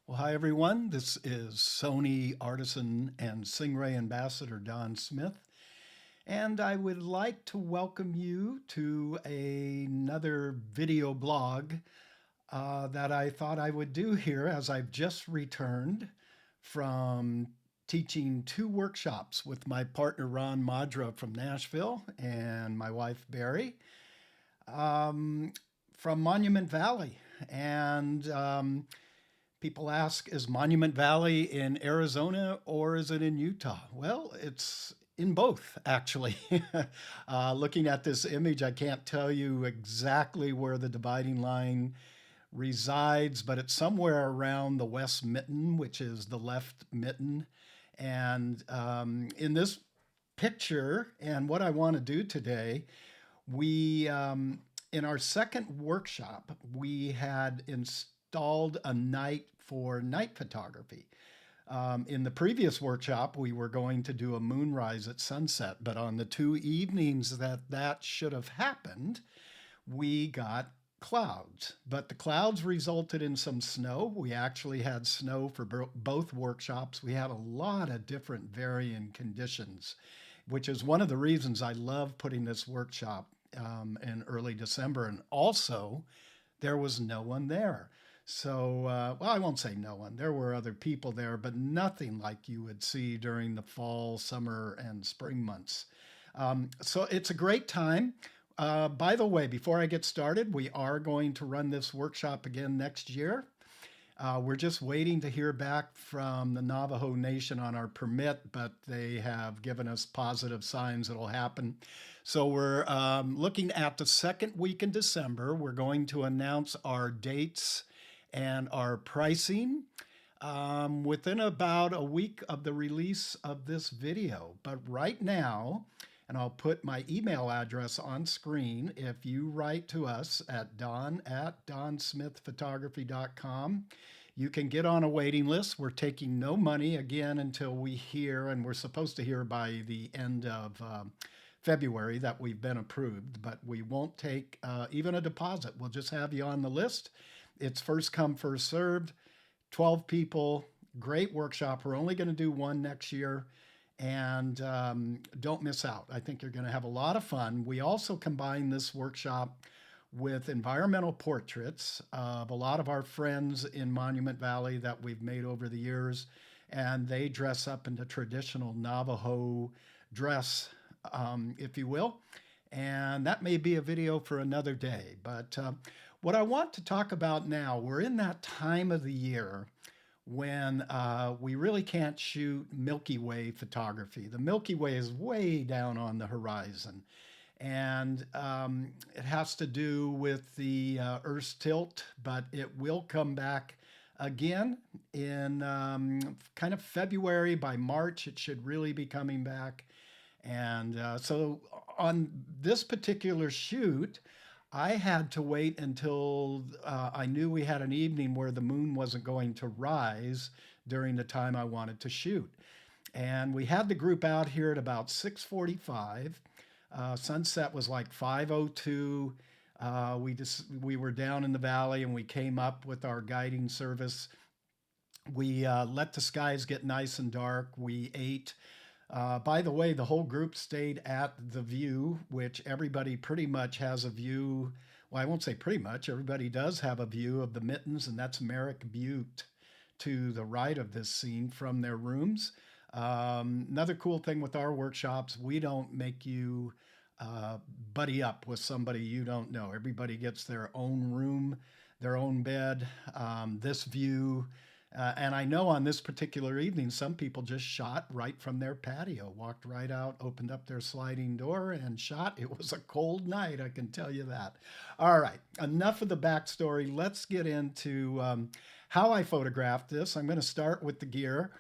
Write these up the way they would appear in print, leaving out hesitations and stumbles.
Well, hi everyone. This is Sony Artisan and Singh-Ray Ambassador Don Smith, and I would like to welcome you to another video blog that I thought I would do here as I've just returned from teaching two workshops with my partner Ron Modra from Nashville and my wife Barry um, from Monument Valley. And people ask, is Monument Valley in Arizona or is it in Utah? Well, it's in both, actually. Looking at this image, I can't tell you exactly where the dividing line resides, but it's somewhere around the west mitten, which is the left mitten. And in this picture, and what I want to do today, we in our second workshop, we had installed a night for night photography. In the previous workshop, we were going to do a moonrise at sunset, but on the two evenings that should have happened, we got clouds. But the clouds resulted in some snow. We actually had snow for both workshops. We had a lot of different varying conditions, which is one of the reasons I love putting this workshop in early December. And also, there was no one there. So, well, I won't say no one. There were other people there, but nothing like you would see during the fall, summer, and spring months. So it's a great time. By the way, before I get started, we are going to run this workshop again next year. We're just waiting to hear back from the Navajo Nation on our permit, but they have given us positive signs it'll happen. So we're looking at the second week in December. We're going to announce our dates and our pricing within about a week of the release of this video. But right now, and I'll put my email address on screen. If you write to us at don@donsmithphotography.com, you can get on a waiting list. We're taking no money again until we hear, and we're supposed to hear by the end of February that we've been approved, but we won't take even a deposit. We'll just have you on the list. It's first come, first served. 12 people, great workshop. We're only going to do one next year. And don't miss out. I think you're going to have a lot of fun. We also combine this workshop with environmental portraits of a lot of our friends in Monument Valley that we've made over the years. And they dress up in the traditional Navajo dress, if you will. And that may be a video for another day. But what I want to talk about now, we're in that time of the year when we really can't shoot Milky Way photography. The Milky Way is way down on the horizon. And it has to do with the Earth's tilt, but it will come back again in kind of February. By March, it should really be coming back. And so on this particular shoot, I had to wait until I knew we had an evening where the moon wasn't going to rise during the time I wanted to shoot. And we had the group out here at about 6:45. Sunset was like 5:02. We were down in the valley and we came up with our guiding service. We let the skies get nice and dark. We ate. By the way, the whole group stayed at the view, which everybody pretty much has a view. Well, I won't say pretty much. Everybody does have a view of the Mittens, and that's Merrick Butte to the right of this scene from their rooms. Another cool thing with our workshops, we don't make you buddy up with somebody you don't know. Everybody gets their own room, their own bed, this view. And I know on this particular evening, some people just shot right from their patio, walked right out, opened up their sliding door and shot. It was a cold night, I can tell you that. All right, enough of the backstory. Let's get into how I photographed this. I'm going to start with the gear.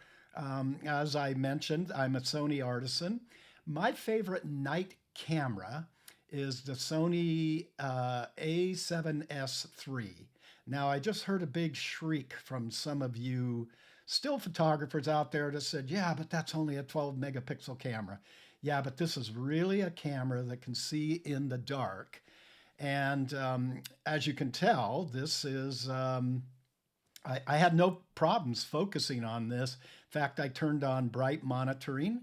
As I mentioned, I'm a Sony Artisan. My favorite night camera is the Sony A7S III. Now, I just heard a big shriek from some of you still photographers out there that said, yeah, but that's only a 12 megapixel camera. Yeah, but this is really a camera that can see in the dark. And as you can tell, this is I had no problems focusing on this. In fact, I turned on bright monitoring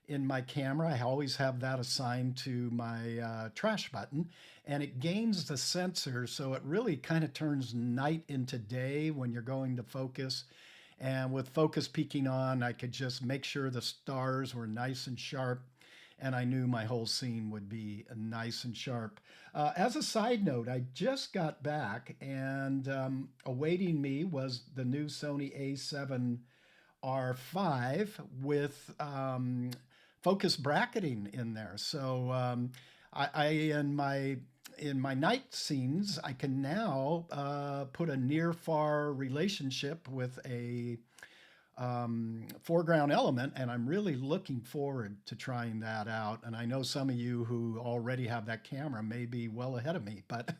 in my camera. I always have that assigned to my trash button, and it gains the sensor, so it really kind of turns night into day when you're going to focus. And with focus peaking on, I could just make sure the stars were nice and sharp, and I knew my whole scene would be nice and sharp. As a side note, I just got back, and awaiting me was the new Sony A7 R5 with focus bracketing in there. So I in my night scenes, I can now put a near far relationship with a foreground element, and I'm really looking forward to trying that out. And I know some of you who already have that camera may be well ahead of me, but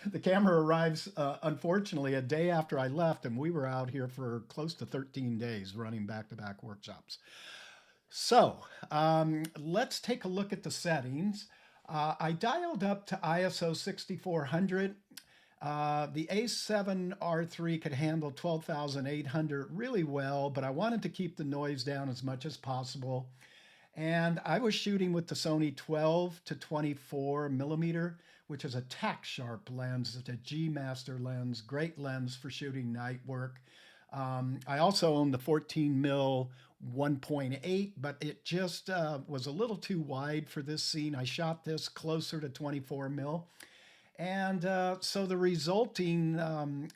the camera arrives unfortunately a day after I left, and we were out here for close to 13 days running back-to-back workshops. So let's take a look at the settings. I dialed up to ISO 6400. The A7R3 could handle 12,800 really well, but I wanted to keep the noise down as much as possible. And I was shooting with the Sony 12 to 24 millimeter, which is a tack sharp lens. It's a G Master lens, great lens for shooting night work. I also own the 14 mil 1.8, but it just was a little too wide for this scene. I shot this closer to 24 mil. And so the resulting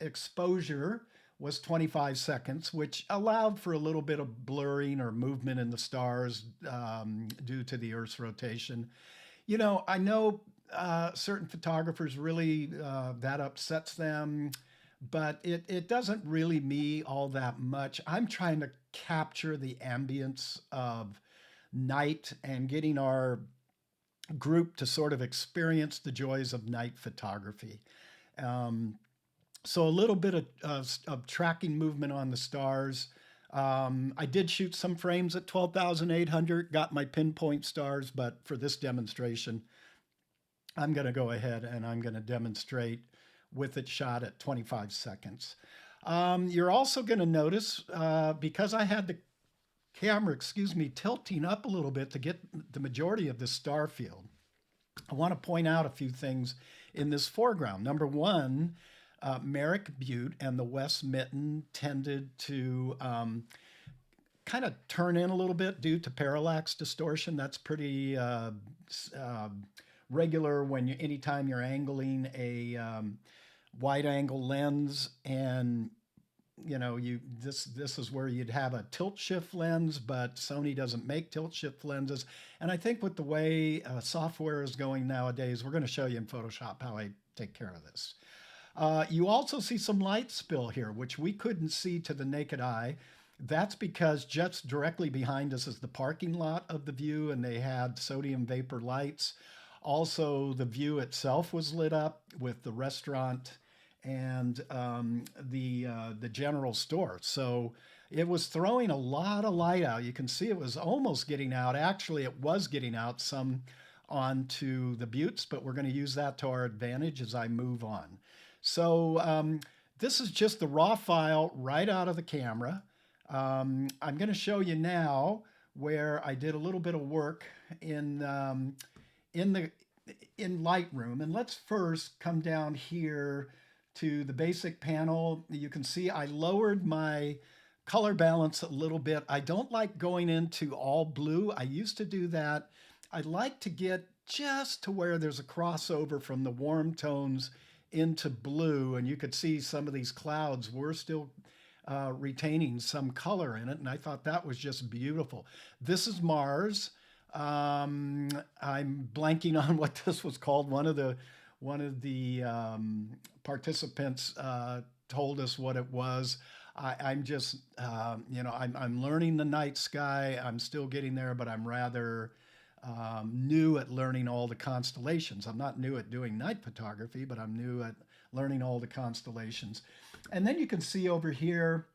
exposure was 25 seconds, which allowed for a little bit of blurring or movement in the stars due to the Earth's rotation. You know, I know certain photographers really that upsets them, but it doesn't really me all that much. I'm trying to capture the ambience of night and getting our group to sort of experience the joys of night photography. Um, so a little bit of tracking movement on the stars. I did shoot some frames at 12,800, got my pinpoint stars, but for this demonstration, I'm going to go ahead and I'm going to demonstrate with it shot at 25 seconds. You're also going to notice, because I had the camera, tilting up a little bit to get the majority of the star field, I want to point out a few things in this foreground. Number one, Merrick Butte and the West Mitten tended to kind of turn in a little bit due to parallax distortion. That's pretty regular when anytime you're angling a wide angle lens, and you know, this is where you'd have a tilt shift lens, but Sony doesn't make tilt shift lenses. And I think with the way software is going nowadays, we're going to show you in Photoshop how I take care of this. You also see some light spill here, which we couldn't see to the naked eye. That's because just directly behind us is the parking lot of the view, and they had sodium vapor lights. Also, the view itself was lit up with the restaurant and the general store. So it was throwing a lot of light out. You can see it was almost getting out. Actually, it was getting out some onto the buttes, but we're going to use that to our advantage as I move on. So this is just the raw file right out of the camera. I'm going to show you now where I did a little bit of work in Lightroom. And let's first come down here to the basic panel. You can see I lowered my color balance a little bit. I don't like going into all blue. I used to do that. I like to get just to where there's a crossover from the warm tones into blue, and you could see some of these clouds were still retaining some color in it, and I thought that was just beautiful. This is Mars. I'm blanking on what this was called. One of the participants told us what it was. I'm just, I'm learning the night sky. I'm still getting there, but I'm rather new at learning all the constellations. I'm not new at doing night photography, but I'm new at learning all the constellations. And then you can see over here,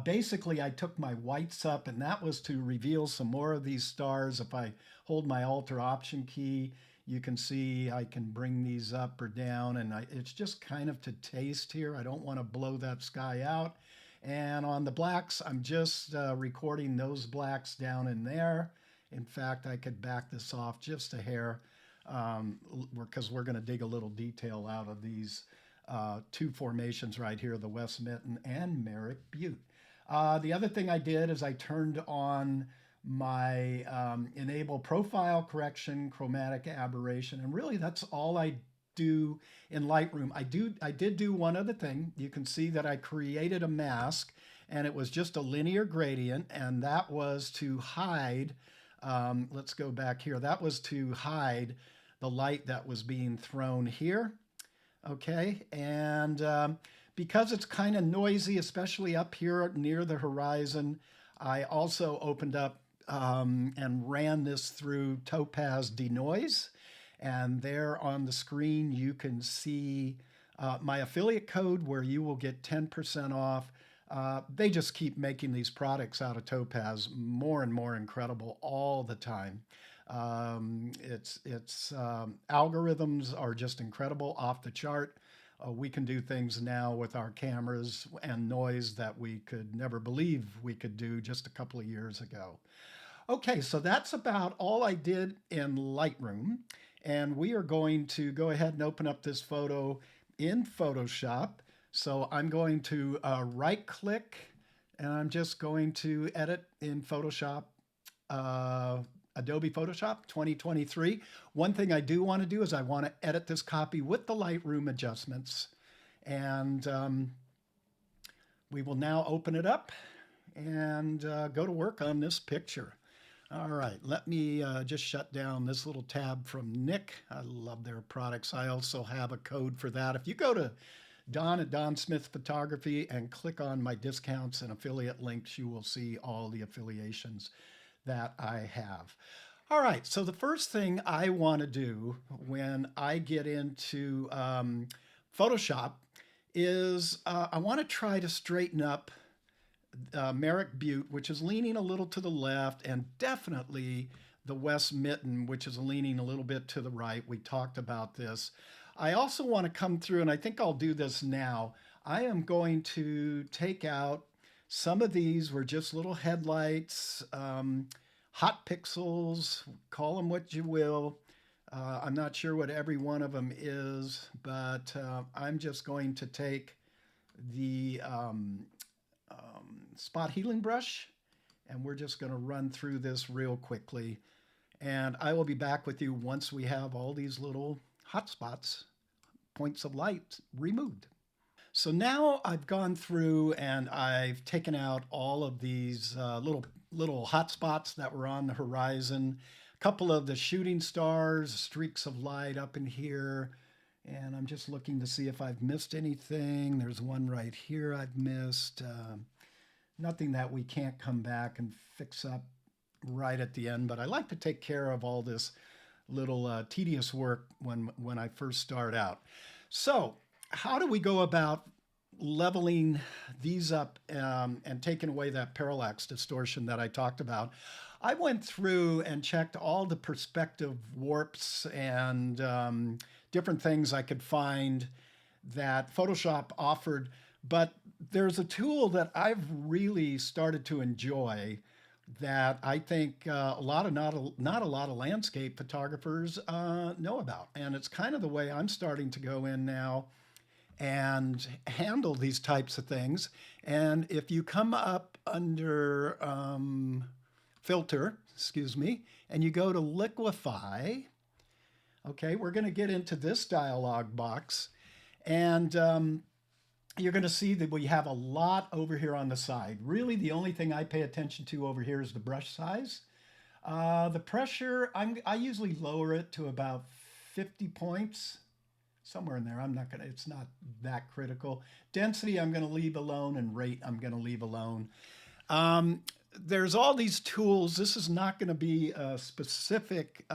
basically I took my whites up, and that was to reveal some more of these stars. If I hold my Alt or Option key, You can see I can bring these up or down, and it's just kind of to taste here. I don't want to blow that sky out. And on the blacks, I'm just recording those blacks down in there. In fact, I could back this off just a hair because we're going to dig a little detail out of these two formations right here, the West Mitten and Merrick Butte. The other thing I did is I turned on my enable profile correction, chromatic aberration, and really that's all I do in Lightroom. I did do one other thing. You can see that I created a mask, and it was just a linear gradient, and that was to hide. Let's go back here. That was to hide the light that was being thrown here. Okay, and because it's kind of noisy, especially up here near the horizon, I also opened up and ran this through Topaz Denoise. And there on the screen, you can see my affiliate code where you will get 10% off. They just keep making these products out of Topaz more and more incredible all the time. Algorithms are just incredible, off the chart. We can do things now with our cameras and noise that we could never believe we could do just a couple of years ago. Okay, so that's about all I did in Lightroom. And we are going to go ahead and open up this photo in Photoshop. So I'm going to right click, and I'm just going to edit in Photoshop, Adobe Photoshop 2023. One thing I do want to do is I want to edit this copy with the Lightroom adjustments. And we will now open it up and go to work on this picture. All right, let me just shut down this little tab from Nick. I love their products. I also have a code for that. If you go to Don at Don Smith Photography and click on my discounts and affiliate links, you will see all the affiliations that I have. All right, so the first thing I want to do when I get into Photoshop is I want to try to straighten up Merrick Butte, which is leaning a little to the left, and definitely the West Mitten, which is leaning a little bit to the right. We talked about this. I also want to come through, and I think I'll do this now. I am going to take out some of these were just little headlights, hot pixels, call them what you will. I'm not sure what every one of them is, but I'm just going to take the spot healing brush, and we're just going to run through this real quickly. And I will be back with you once we have all these little hot spots, points of light removed. So now I've gone through and I've taken out all of these little hot spots that were on the horizon, a couple of the shooting stars, streaks of light up in here. And I'm just looking to see if I've missed anything. There's one right here I've missed. Nothing that we can't come back and fix up right at the end, but I like to take care of all this little tedious work when I first start out. So how do we go about leveling these up and taking away that parallax distortion that I talked about? I went through and checked all the perspective warps and different things I could find that Photoshop offered, but there's a tool that I've really started to enjoy that I think not a lot of landscape photographers know about. And it's kind of the way I'm starting to go in now and handle these types of things. And if you come up under filter, excuse me, and you go to Liquefy, okay, we're going to get into this dialog box, and you're going to see that we have a lot over here on the side. Really, the only thing I pay attention to over here is the brush size. The pressure, I usually lower it to about 50 points, somewhere in there. It's not that critical. Density, I'm going to leave alone, and rate, I'm going to leave alone. There's all these tools. This is not going to be a specific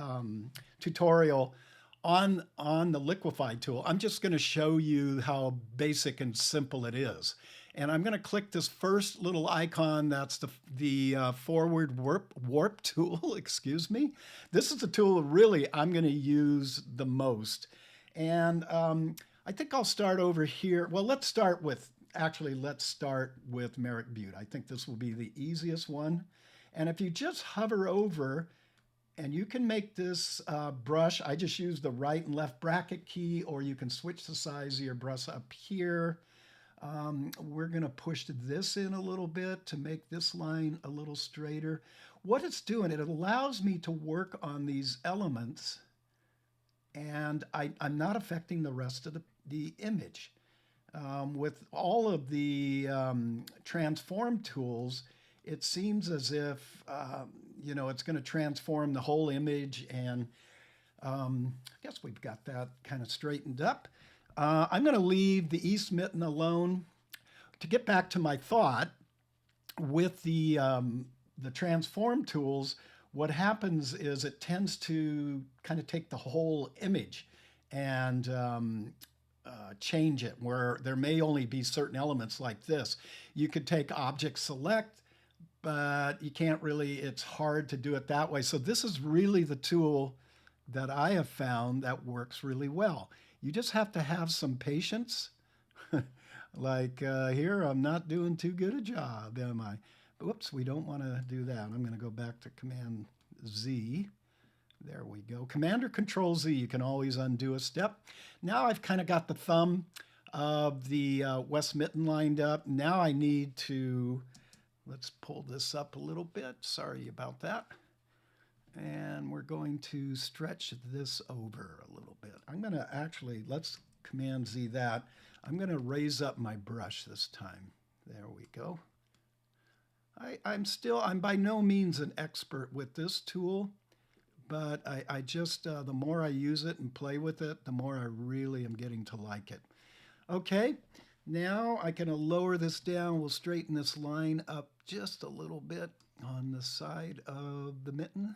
tutorial on the Liquefy tool. I'm just going to show you how basic and simple it is. And I'm going to click this first little icon. That's the forward warp tool. Excuse me. This is the tool really I'm going to use the most. And I think I'll start over here. Well, let's start with Merrick Butte. I think this will be the easiest one. And if you just hover over, and you can make this brush, I just use the right and left bracket key, or you can switch the size of your brush up here. We're going to push this in a little bit to make this line a little straighter. What it's doing, it allows me to work on these elements, and I'm not affecting the rest of the image. With all of the transform tools, it seems as if you know, it's going to transform the whole image, and I guess we've got that kind of straightened up. I'm going to leave the East Mitten alone. To get back to my thought, with the transform tools, what happens is it tends to kind of take the whole image and change it, where there may only be certain elements like this. You could take object select, but you can't really, it's hard to do it that way. So this is really the tool that I have found that works really well. You just have to have some patience. Like here, I'm not doing too good a job, am I? Whoops, we don't want to do that. I'm going to go back to Command Z. There we go. Command or Control Z, you can always undo a step. Now I've kind of got the thumb of the West Mitten lined up. Now I need to, let's pull this up a little bit. Sorry about that. And we're going to stretch this over a little bit. I'm going to actually, let's Command Z that. I'm going to raise up my brush this time. There we go. I'm by no means an expert with this tool, but I just, the more I use it and play with it, the more I really am getting to like it. Okay, now I can lower this down. We'll straighten this line up just a little bit on the side of the mitten.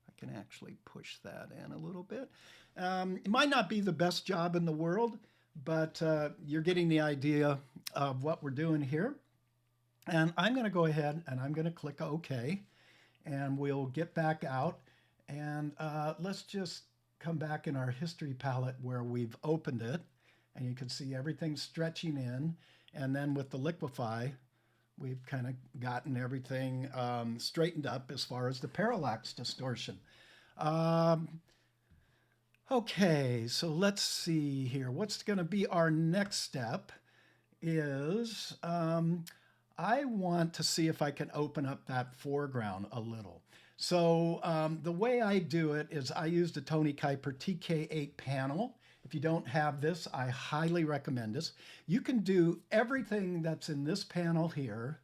I can actually push that in a little bit. It might not be the best job in the world, but you're getting the idea of what we're doing here. And I'm going to go ahead and I'm going to click OK, and we'll get back out. And let's just come back in our history palette where we've opened it, and you can see everything stretching in. And then with the Liquefy, we've kind of gotten everything straightened up as far as the parallax distortion. Okay, so let's see here. What's going to be our next step is I want to see if I can open up that foreground a little. So the way I do it is I use the Tony Kuiper TK8 panel. If you don't have this, I highly recommend this. You can do everything that's in this panel here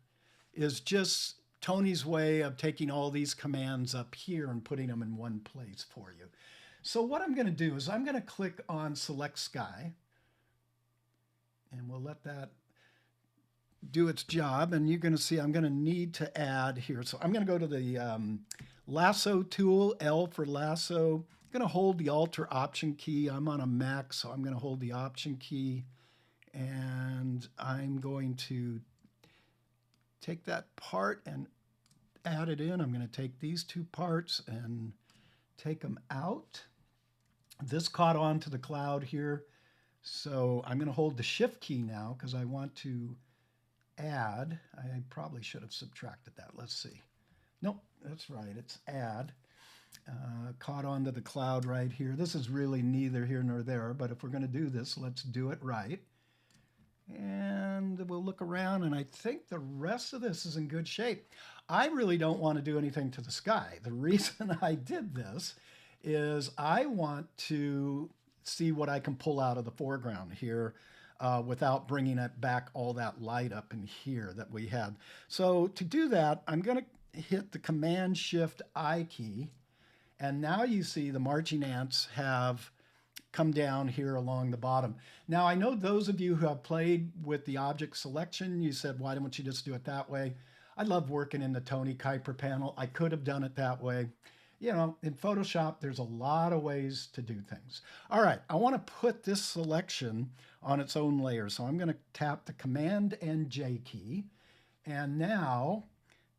is just Tony's way of taking all these commands up here and putting them in one place for you. So what I'm going to do is I'm going to click on Select Sky, and we'll let that do its job. And you're going to see I'm going to need to add here. So I'm going to go to the lasso tool, L for lasso. I'm going to hold the Alt or Option key. I'm on a Mac, so I'm going to hold the Option key, and I'm going to take that part and add it in. I'm going to take these two parts and take them out. This caught on to the cloud here, so I'm going to hold the Shift key now because I want to add. I probably should have subtracted that. Let's see. Nope, that's right. It's add. Caught onto the cloud right here. This is really neither here nor there, but if we're going to do this, let's do it right. And we'll look around, and I think the rest of this is in good shape. I really don't want to do anything to the sky. The reason I did this is I want to see what I can pull out of the foreground here without bringing it back all that light up in here that we had. So to do that, I'm going to hit the Command-Shift-I key, and now you see the marching ants have come down here along the bottom. Now, I know those of you who have played with the object selection, you said, why don't you just do it that way? I love working in the Tony Kuiper panel. I could have done it that way. you know, in Photoshop, there's a lot of ways to do things. All right, I want to put this selection on its own layer. So I'm going to tap the Command and J key. And now,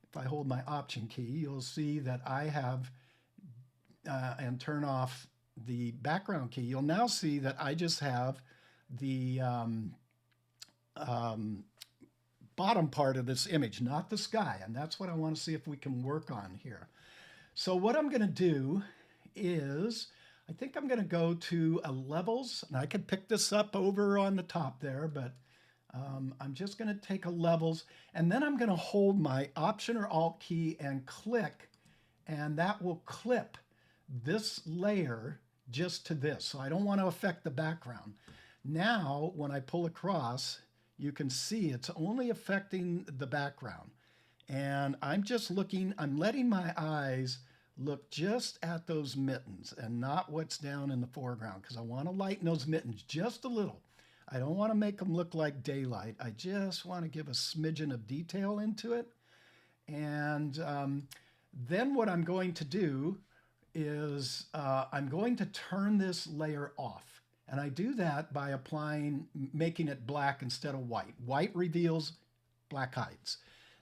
if I hold my Option key, you'll see that I have, and turn off the background key, you'll now see that I just have the bottom part of this image, not the sky. And that's what I want to see if we can work on here. So what I'm going to do is, I think I'm going to go to a levels, and I could pick this up over on the top there, but I'm just going to take a levels, and then I'm going to hold my Option or Alt key and click, and that will clip this layer just to this. So I don't want to affect the background. Now, when I pull across, you can see it's only affecting the background. And I'm just looking, I'm letting my eyes look just at those mittens and not what's down in the foreground, because I want to lighten those mittens just a little. I don't want to make them look like daylight. I just want to give a smidgen of detail into it. And then what I'm going to do is I'm going to turn this layer off. And I do that by making it black instead of white. White reveals, black hides.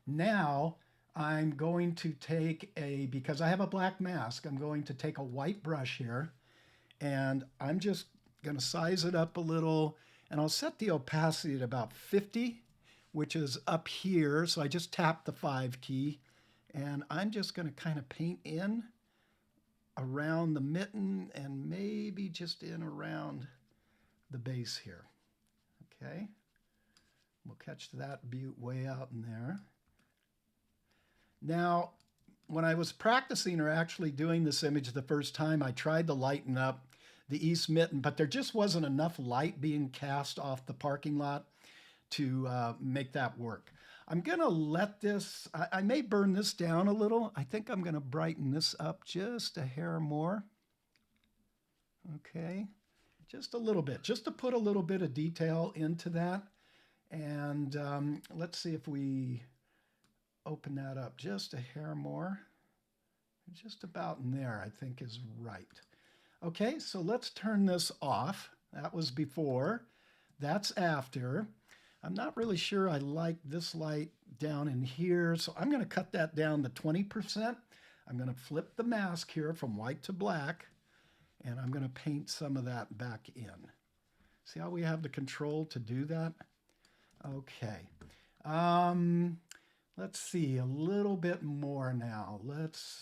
Now I'm going to take because I have a black mask, I'm going to take a white brush here, and I'm just going to size it up a little, and I'll set the opacity at about 50, which is up here. So I just tap the 5 key, and I'm just going to kind of paint in around the mitten and maybe just in around the base here. Okay, we'll catch that butte way out in there. Now, when I was practicing or actually doing this image the first time, I tried to lighten up the east mitten, but there just wasn't enough light being cast off the parking lot to make that work. I'm going to let this, I may burn this down a little. I think I'm going to brighten this up just a hair more. Okay, just a little bit, just to put a little bit of detail into that. And let's see if we open that up just a hair more. Just about in there, I think is right. Okay, so let's turn this off. That was before. That's after. I'm not really sure I like this light down in here, so I'm going to cut that down to 20%. I'm going to flip the mask here from white to black, and I'm going to paint some of that back in. See how we have the control to do that? Okay. Let's see, a little bit more now.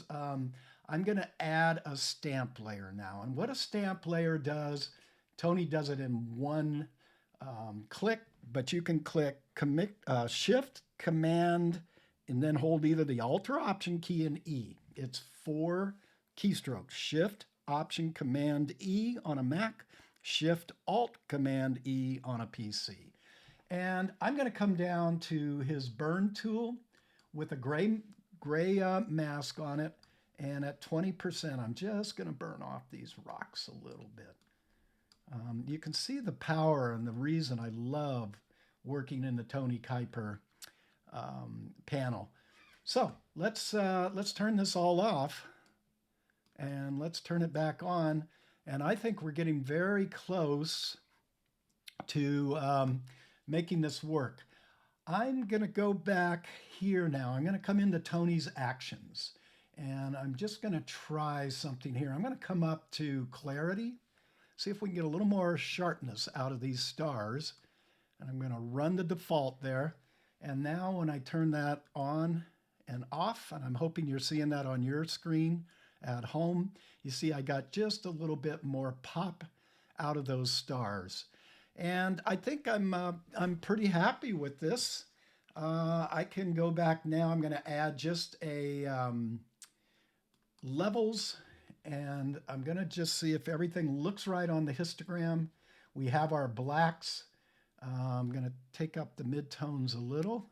I'm going to add a stamp layer now. And what a stamp layer does, Tony does it in one click, but you can click Shift, Command, and then hold either the Alt or Option key and E. It's 4 keystrokes: Shift, Option, Command, E on a Mac, Shift, Alt, Command, E on a PC. And I'm going to come down to his burn tool with a gray mask on it, and at 20%, I'm just going to burn off these rocks a little bit. You can see the power and the reason I love working in the Tony Kuiper panel. So let's turn this all off, and let's turn it back on. And I think we're getting very close to making this work. I'm going to go back here now. I'm going to come into Tony's actions, and I'm just going to try something here. I'm going to come up to clarity, see if we can get a little more sharpness out of these stars. And I'm going to run the default there. And now when I turn that on and off, and I'm hoping you're seeing that on your screen at home, you see I got just a little bit more pop out of those stars. And I think I'm pretty happy with this. I can go back now. I'm going to add just a levels, and I'm going to just see if everything looks right on the histogram. We have our blacks. I'm going to take up the midtones a little.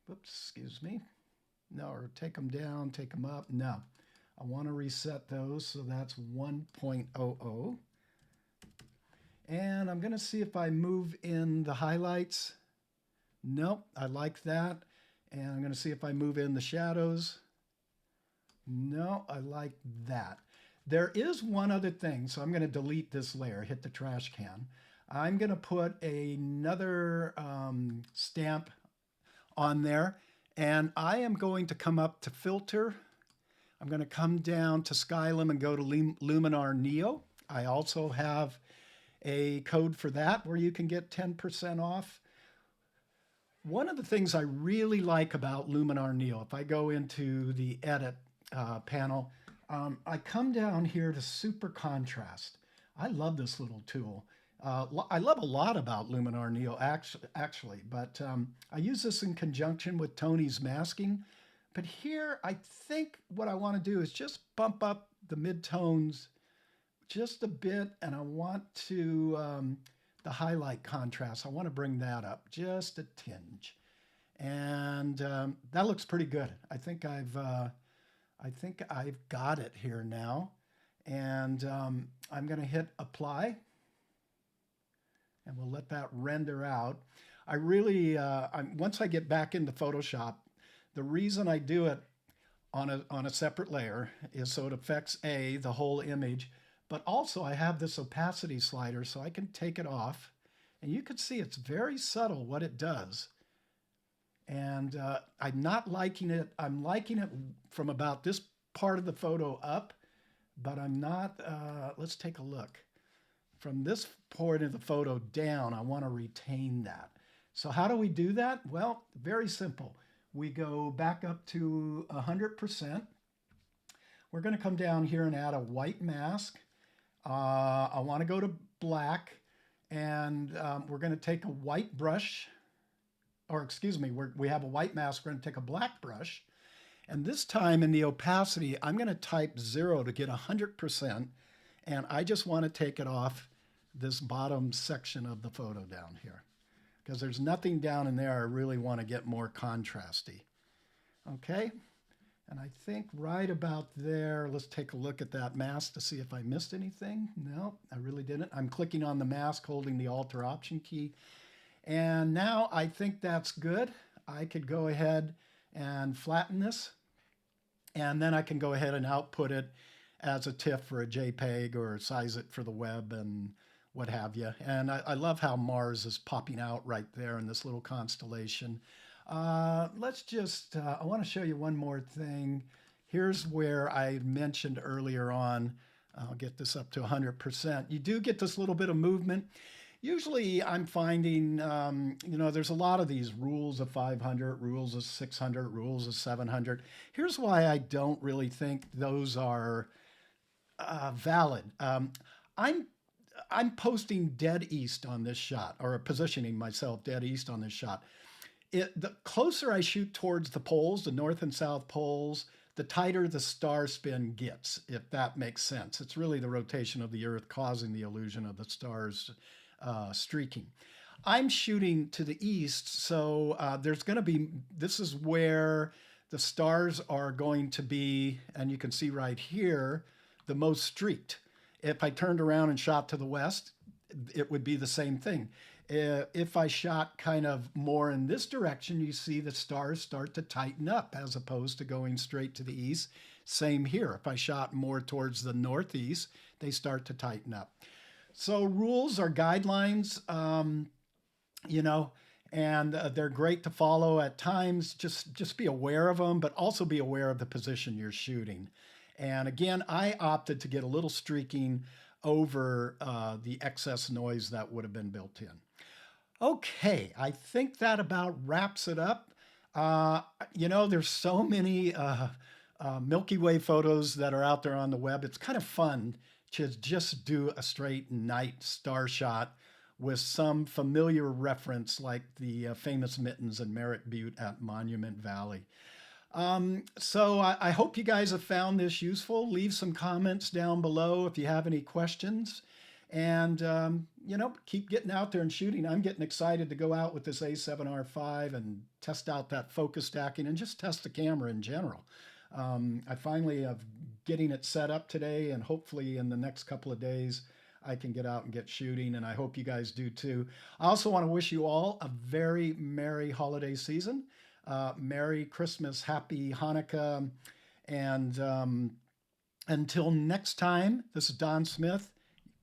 Whoops, excuse me. No, or take them down, take them up. No, I want to reset those, so that's 1.00. And I'm going to see if I move in the highlights. Nope, I like that. And I'm going to see if I move in the shadows. No, I like that. There is one other thing, so I'm going to delete this layer, hit the trash can. I'm going to put another stamp on there, and I am going to come up to filter. I'm going to come down to Skylum and go to Luminar Neo. I also have a code for that where you can get 10% off. One of the things I really like about Luminar Neo, if I go into the edit panel, I come down here to super contrast. I love this little tool. I love a lot about Luminar Neo actually, but I use this in conjunction with Tony's masking. But here, I think what I want to do is just bump up the midtones just a bit, and I want to, the highlight contrast, I want to bring that up just a tinge. And that looks pretty good. I think I've got it here now. And I'm going to hit apply, and we'll let that render out. I really, once I get back into Photoshop, the reason I do it on a separate layer is so it affects the whole image, but also I have this opacity slider so I can take it off, and you can see it's very subtle what it does. And I'm not liking it. I'm liking it from about this part of the photo up, but I'm not, let's take a look. From this point of the photo down, I want to retain that. So how do we do that? Well, very simple. We go back up to 100%. We're going to come down here and add a white mask. I want to go to black, and we're going to take a white brush, or excuse me, we have a white mask. We're going to take a black brush, and this time in the opacity, I'm going to type 0 to get 100%, and I just want to take it off this bottom section of the photo down here, because there's nothing down in there I really want to get more contrasty. Okay, and I think right about there, let's take a look at that mask to see if I missed anything. No, I really didn't. I'm clicking on the mask, holding the Alt or Option key. And now I think that's good. I could go ahead and flatten this, and then I can go ahead and output it as a TIFF or a JPEG, or size it for the web and what have you. And I love how Mars is popping out right there in this little constellation. Let's just, I want to show you one more thing. Here's where I mentioned earlier on, I'll get this up to 100%. You do get this little bit of movement. Usually I'm finding, there's a lot of these rules of 500, rules of 600, rules of 700. Here's why I don't really think those are valid. I'm posting dead east on this shot, or positioning myself dead east on this shot. The closer I shoot towards the poles, the north and south poles, the tighter the star spin gets, if that makes sense. It's really the rotation of the Earth causing the illusion of the stars streaking. I'm shooting to the east, so there's going to be, this is where the stars are going to be, and you can see right here, the most streaked. If I turned around and shot to the west, it would be the same thing. If I shot kind of more in this direction, you see the stars start to tighten up as opposed to going straight to the east. Same here. If I shot more towards the northeast, they start to tighten up. So rules are guidelines, and they're great to follow at times. Just be aware of them, but also be aware of the position you're shooting. And again, I opted to get a little streaking over the excess noise that would have been built in. Okay, I think that about wraps it up. There's so many Milky Way photos that are out there on the web. It's kind of fun to just do a straight night star shot with some familiar reference like the famous mittens in Merritt Butte at Monument Valley. So I hope you guys have found this useful. Leave some comments down below if you have any questions. And, keep getting out there and shooting. I'm getting excited to go out with this A7R5 and test out that focus stacking and just test the camera in general. I finally have getting it set up today, and hopefully in the next couple of days, I can get out and get shooting, and I hope you guys do too. I also want to wish you all a very Merry holiday season. Merry Christmas, Happy Hanukkah, And until next time, this is Don Smith.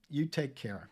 You take care.